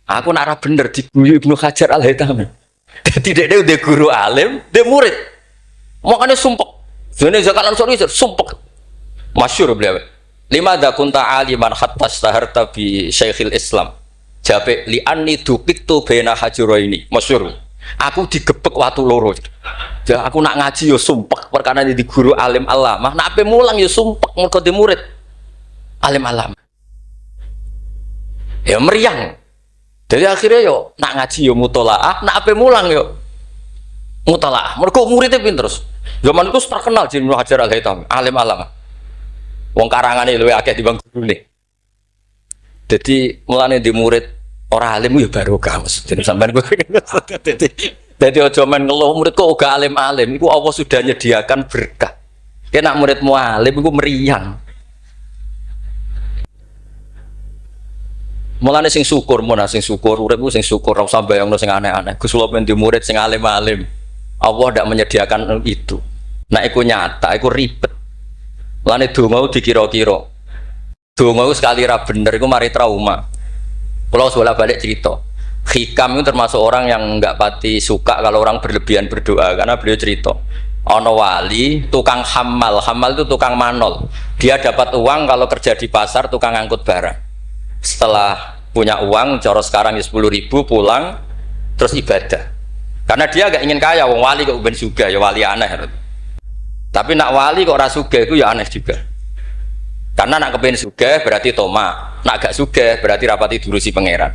Aku nak ora bener diguyu Ibnu Hajar Al-Haytami. Dadi dhekne udah guru alim, dia murid. Makane sumpek. Jane Zakaria Al-Ansori sumpek. Masyhur beliau. Lima da kunta aliman hatta staharta bi Syekhil Islam. Jape li anni dupiktu bena hajuraini masyhur. Aku digebek watu loro. Ya aku nak ngaji yo sumpek perkara di guru alim alamah. Nak ape mulang yo sumpek mergo di murid alim alamah. Ya meriang. Jadi akhirnya yo nak ngaji yo mutolaah, nak ape mulang yo mutolaah. Mergo muridnya pinter terus. Zaman itu terkenal jeneng Hajar Al-Haytami, alim alamah. Wong karangane luwih akeh timbang gurune. Jadi mulane di murid orang alim ya barokah maksudnya sampean gue. Jadi aja men ngeluh murid kok uga alim-alim iku Allah sudah nyediakan berkah. Yen nak muridmu alim iku meriang. Mulane sing syukur uripku sing syukur ora usah bayangno sing aneh-aneh. Gus kula men di murid sing alim-alim. Allah ndak menyediakan itu. Nek iku nyata iku ribet. Mulane donga dikira-kira. Donga sekali ra bener iku mari trauma. Kalau bolak-balik cerita, Hikam itu termasuk orang yang nggak pati suka kalau orang berlebihan berdoa karena beliau cerita Ono wali, tukang hamal. Hamal itu tukang manol. Dia dapat uang kalau kerja di pasar, tukang angkut barang. Setelah punya uang, coro sekarang 10.000 pulang, terus ibadah. Karena dia gak ingin kaya, wong wali kok ben sugih, ya wali aneh. Tapi nak wali kok ora sugih itu ya aneh juga. Karena nak kepen sugih berarti toma, nak gak sugih berarti rapati durusi pangeran.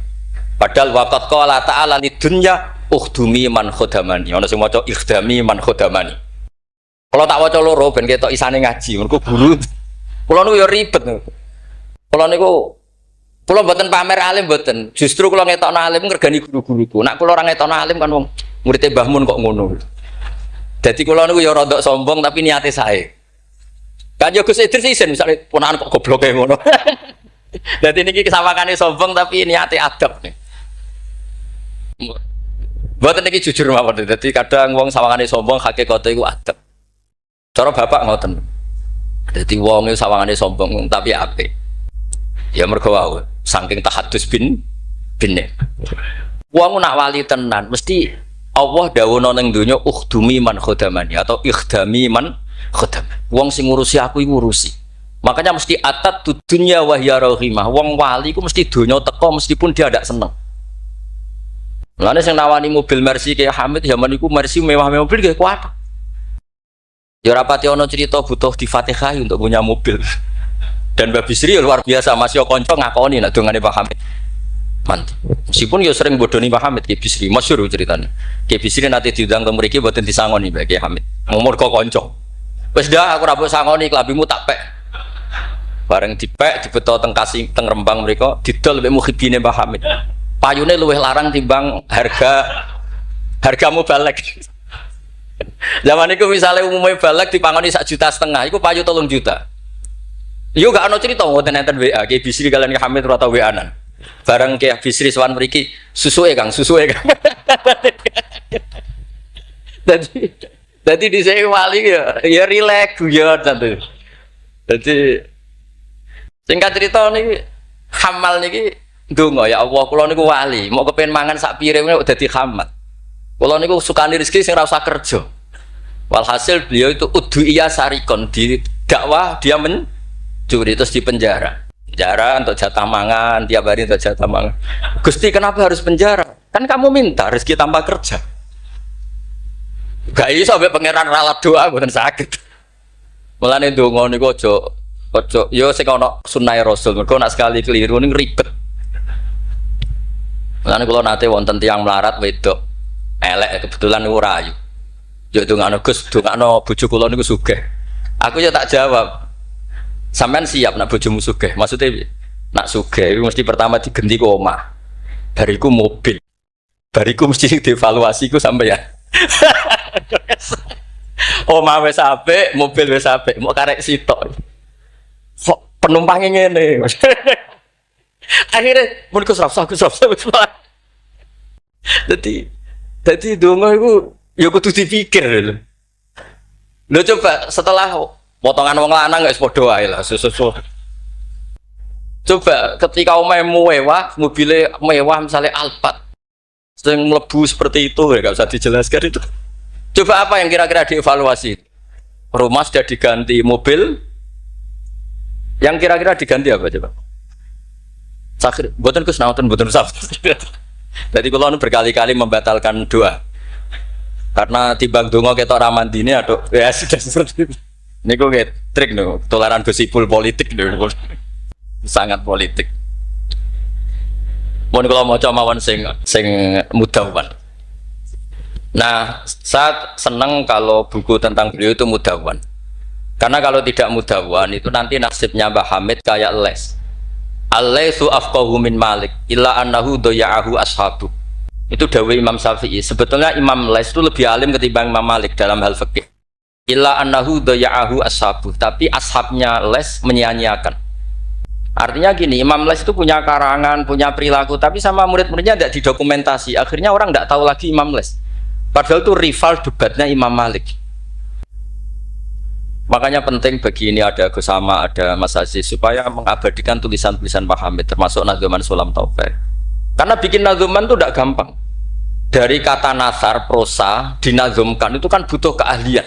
Padahal waqat qala ta'ala lidunya ukhdumi man khodamani. Ono sing maca ikhdami man khodamani. Kalau tak waca loro ben ketok isane ngaji, mergo guru. Kula niku ya ribet. Kula niku mboten pamer alim mboten. Justru kula ngetokno alim ngergani guru-guruku. Nek kula ora ngetokno alim kan wong murid Mbah Mun kok ngono. Dadi kula niku ya rada sombong tapi niate sae. Kan yo Gus Idris isin misale ponakan kok gobloke ngono. Dadi niki kesawakane sombong tapi niate adab nih. Mboten niki jujur mawon. Dadi kadang wong sawangane sombong hakikate iku adab. Cara bapak ngoten. Dadi wong iku sawangane sombong tapi apik. Ya mergo wae saking tahadus bin. Wong nak wali tenan mesti Allah dawuhna ning donya ukhdumi man khodamani atau ikhdami man khodam. Wong sing ngurusi aku iku ngurusi. Makanya mesti atat dunya wa hiya rahimah. Wong wali iku mesti donya teko meskipun dia ndak seneng. Mulane sing nawani mobil Mercy kayak Hamid zaman iku Mercy mewah-mewah mobil kayak kuat. Ya rapati ono cerita butuh di Fatihah untuk punya mobil. Dan Mbak Bisri luar biasa masih konco ngakoni nak dongane Pak Hamid. Mantap. Meskipun ya sering bodoni Pak Hamid Ki Bisri, masyhur ceritanya. Ki Bisri nanti diundang ke mriki mboten disangoni Mbak Ki Hamid. Umur kok konco. Wis dah aku ra mbok sangoni klambimu tak pek. Bareng dipek dibeto teng Kasih teng Rembang mriko didol mek muhibine Pak Hamid. Payune luwih larang timbang harga mubalek. Zaman itu misalnya umumnya balek dipangoni 1,5 juta, itu payu 3 juta. Yo gak ono cerita ngoten enten WA, Ki Bisri kalian Ki Hamid ora tau WA-an. Bareng Ki Bisri sowan mriki, susuke Kang. Dadi dhisik wali ya rileks guyon santai. Dadi singkat cerita niki hamal niki ndonga ya Allah kula niku wali, mau kepen mangan sak piring kok dadi hamal. Kula niku sukani rezeki sing ora usah kerja. Walhasil beliau itu udhuiyah sarikon di dakwah dia mencuri terus di penjara. Penjara untuk jatah mangan, tiap hari untuk jatah mangan. Gusti kenapa harus penjara? Kan kamu minta rezeki tanpa kerja. Gak iso sampai pangeran ralat doa mboten sakit. Mulane ndonga niku aja yo sing ana sunah Rasul. Mergo nek sekali keliru ning ribet. Mulane kula nate wonten tiyang melarat wedok elek kebetulan niku rayu. Yo ndongakno Gus, ndongakno bojo kula niku sugih. Aku ya tak jawab. Sampean siap nak bojomu sugih? Maksudnya nak sugih mesti pertama digenti ku omah. Bariku mobil. Bariku mesti dievaluasi ku sampean. Omah wis apik, mobil wis apik, mau karek sitok. Kok penumpangnya ngene. Akhirnya mun Gus Rafsa. Jadi donga iku ya kudu dipikir lho. Lho coba setelah potongan wong lanang wis padha wae lah susu. Coba ketika omahe mewah, mobilnya mewah misalnya Alphard. Sing mlebu seperti itu ya enggak usah dijelaskan itu. Coba apa yang kira-kira dievaluasi? Rumah sudah diganti, mobil yang kira-kira diganti apa coba? Sakit, buatan kesenautan, buatan usah. Jadi kalau berkali-kali membatalkan doa karena timbang dongo ketok ramandine atau ya sudah seperti itu. Ini kok kayak trik nih, tularan gosipul politik nih, sangat politik. Mohon kalau mau coba mawon sing mudawan. Nah, saya senang kalau buku tentang beliau itu mudawan. Karena kalau tidak mudawan itu nanti nasibnya Mbah Hamid kayak les. Al-Laitsu afqahu min Malik illa annahu daya'ahu ashabu. Itu dawuh Imam Syafi'i. Sebetulnya Imam Les itu lebih alim ketimbang Imam Malik dalam hal fikih. Illa annahu daya'ahu ashabu. Tapi ashabnya Les menyia-nyiakan. Artinya gini, Imam Les itu punya karangan, punya perilaku, tapi sama murid-muridnya tidak didokumentasi. Akhirnya orang tidak tahu lagi Imam Les. Padahal itu rival debatnya Imam Malik. Makanya penting bagi ini ada Gus Sama, ada Mas Aziz supaya mengabadikan tulisan-tulisan Pak Hamid termasuk Nadzuman Sulam Taufik. Karena bikin nadzuman itu tidak gampang. Dari kata nasar, prosa, dinazumkan itu kan butuh keahlian.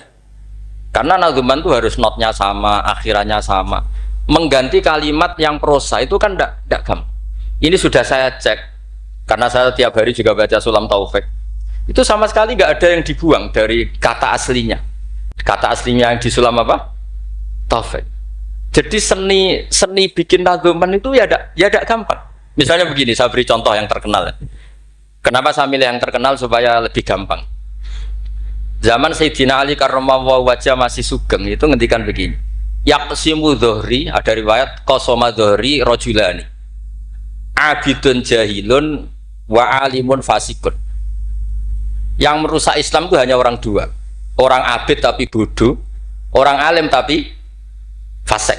Karena nadzuman itu harus notnya sama, akhirannya sama. Mengganti kalimat yang prosa itu kan tidak gampang. Ini sudah saya cek, karena saya tiap hari juga baca Sulam Taufik. Itu sama sekali nggak ada yang dibuang dari kata aslinya. Kata aslinya yang di Sulam apa? Taufik. Jadi seni bikin nadzuman itu ya tidak gampang. Misalnya begini, saya beri contoh yang terkenal. Kenapa saya milih yang terkenal supaya lebih gampang? Zaman Sayyidina Ali karramallahu wajah masih sugeng itu ngendikan begini. Yaqsimu dhuhri, ada riwayat qasama dhuhri rajulani. Abidun jahilun wa alimun fasikun. Yang merusak Islam itu hanya orang dua. Orang abid tapi bodoh, orang alim tapi fasik.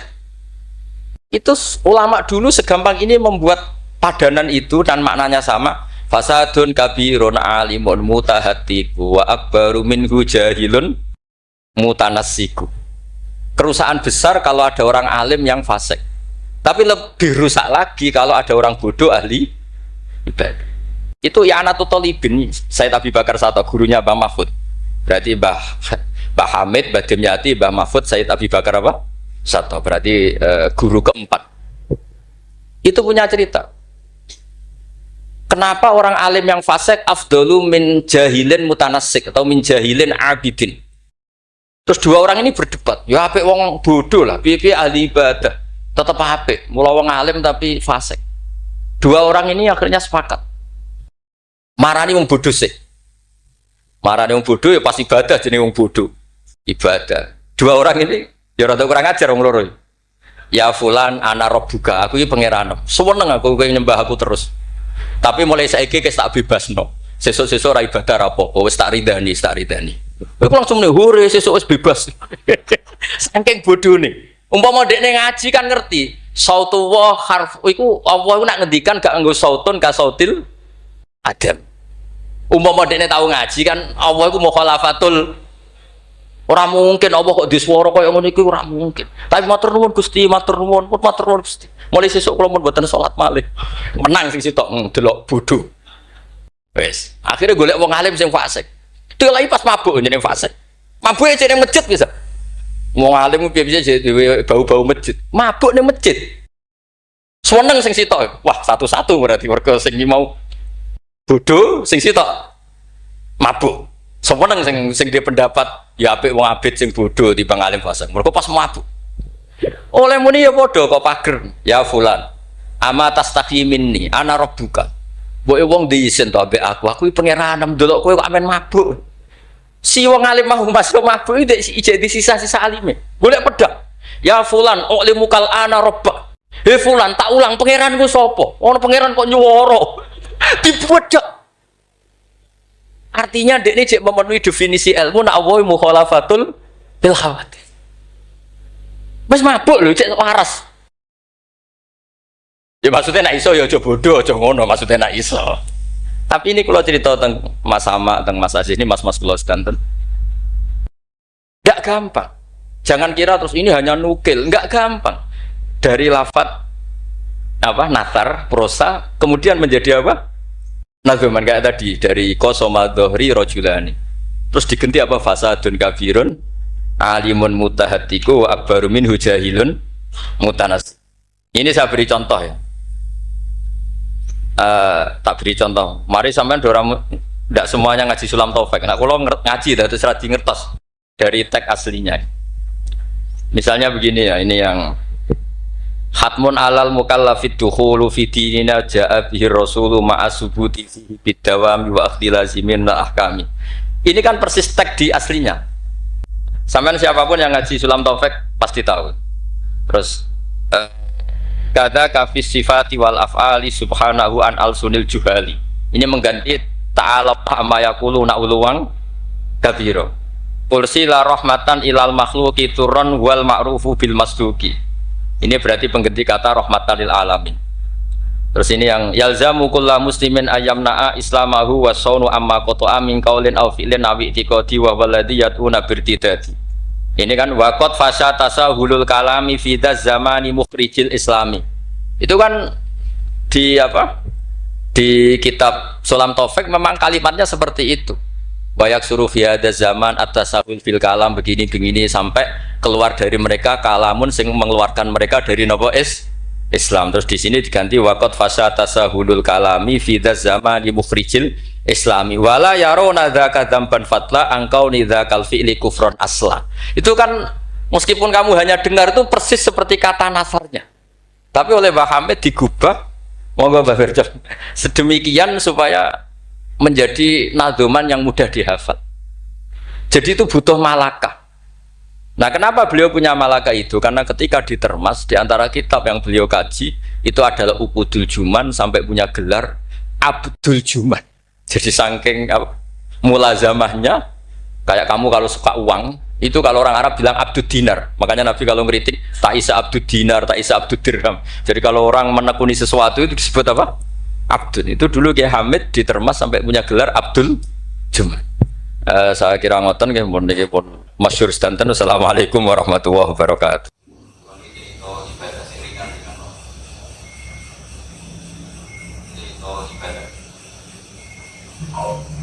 Itu ulama dulu segampang ini membuat padanan itu dan maknanya sama. Fasadun kabirun alimun mutahatiku wa akbaru minhu jahilun mutanassiku. Kerusakan besar kalau ada orang alim yang fasik. Tapi lebih rusak lagi kalau ada orang bodoh ahli ibadah. Itu I'anatul Thalibin, Sayyid Abi Bakar Sato, gurunya Mbah Mahfud. Berarti Mbah Hamid, Mbah Dimyati, Mbah Mahfud, Sayyid Abi Bakar apa? Sato. Berarti guru keempat. Itu punya cerita. Kenapa orang alim yang fasik afdalu min jahilin mutanassik atau min jahilin abidin? Terus dua orang ini berdebat. Ya apik wong bodoh lah, piye ahli ibadah. Tetap apik, mula wong alim tapi fasik. Dua orang ini akhirnya sepakat. Marani wong bodoh sih. Marani wong bodoh ya pas ibadah jenenge wong bodoh. Ibadah. Dua orang ini ya rada kurang ajar wong loro. Ya fulan ana rabbuka, aku iki pangeran. Seneng aku kowe nyembah aku terus. Tapi mulai saiki wis tak bebasno. Sesuk-sesuk ora ibadah ra apa-apa, wis tak ridani. Aku langsung nih, hore sesuk wis bebas. Saking bodone. Umpama dekne ngaji kan ngerti, sautu wa harf iku Allah iku nak ngendikan gak nganggo sautun ka sautil adam. Umpama dekne tau ngaji kan Allah iku mukhalafatul. Ora mungkin Allah kok diswara kaya ngono iki ora mungkin. Tapi matur nuwun Gusti, matur nuwun Gusti. Mulai sesuk kula mun mboten salat malih. Menang sing sitok delok bodho. Wes, akhirnya golek wong alim sing fasik. Delai pas mabuk jenenge fasik. Mabuke jeneng masjid bisa. Wong alim piye-piye dhewe bau-bau masjid. Mabuk ning masjid. Seneng sing sitok. Wah, satu-satu berarti mergo sing mau bodho, sing sitok mabuk. Seneng sing dia pendapat ya apik wong abid sing bodho timbang alim fasik. Mergo pas mabuk. Oleh muni ya padha kok pager. Ya fulan. Ama tastaqi minni ana rabbuka. Mbok wong diisin to ambek aku. Aku iki pangeran ndelok kowe kok amen mabuk. Si wong alim mau masuk mabuk iki jadi sisa-sisa alime. Golek pedang. Ya fulan ulimukal ana rabbak. He fulan tak ulang pangeranku sapa? Ono pangeran kok nyuwara. Dibedak. Artinya dekne cek memenuhi definisi ilmu nak wa mukhalafatul bil khawatir. Mas mabuk lho, cek waras. Ya maksudnya nak iso ya aja bodoh, aja ngono, maksudnya nak iso. Tapi ini kalau cerita tentang Mas Sama, tentang Mas Aziz ini, mas-mas kula sedanten. Enggak gampang. Jangan kira terus ini hanya nukil, enggak gampang. Dari lafaz apa? Nathar, prosa, kemudian menjadi apa? Nadzuman kayak tadi dari qasama dhuhri rajulani. Terus diganti apa? Fasadun kabirun alimun mutahatiku akbaru minhu jahilun mutanas. Ini saya beri contoh ya. Tak beri contoh. Mari sampean dorang tidak semuanya ngaji Sulam Taufik. Nah, kalau ngaji terus radi ngertos dari teks aslinya. Misalnya begini ya, ini yang hatmun alal mukallafid dukhulu fi dinina ja'a bihi rasulu ma'a subuti fihi bidawami wa akhdilazimin ahkami. Ini kan persis teks di aslinya. Sampai siapapun yang ngaji Sulam Taufik pasti tahu. Terus kata kafis sifati wal af'ali subhanahu an al sunil juhali. Ini mengganti ta'ala amma yaqulu na'uluwang kabiro. Ursila rahmatan ilal makhluqi turran wal ma'rufu bil masduki. Ini berarti pengganti kata rahmatan lil alamin. Terus ini yang yalzamu kullu muslimin ayyamna'a islamahu wa saunu amma qata'a min qaulin aw fi'lin aw i'tiqadi wa walladhi yatuna birtidati. Ini kan waqat fasya tasahulul kalami fi zamani mukhrijil islami. Itu kan di apa? Di kitab Sulam Taufik memang kalimatnya seperti itu. Bayak suruh ada zaman atas sahul fil kalam begini sampai keluar dari mereka kalamun sing mengeluarkan mereka dari nopo Islam. Terus di sini diganti waqat fasa tasahulul kalami fida zaman di mukhrijil islami wala yarona dzaka dzamban fatla angkau nidzakal fi'li kufron asla. Itu kan meskipun kamu hanya dengar itu persis seperti kata nasarnya. Tapi oleh Mbah Hamid digubah monggo Mbah Firdaus sedemikian supaya menjadi nadoman yang mudah dihafal. Jadi itu butuh malakah. Nah, kenapa beliau punya malakah itu? Karena ketika ditermas di antara kitab yang beliau kaji itu adalah Uqudul Juman sampai punya gelar Abdul Juman. Jadi saking mulazamahnya kayak kamu kalau suka uang itu kalau orang Arab bilang Abdul Dinar. Makanya Nabi kalau ngeritik tak isa Abdul Dinar, tak isa Abdul Dirham. Jadi kalau orang menekuni sesuatu itu disebut apa? Abdul. Itu dulu Kiai Hamid ditermas sampai punya gelar Abdul Juman. Saya kira ngoten nggih pun masyhur sedanten. Assalamualaikum warahmatullahi wabarakatuh. Oh.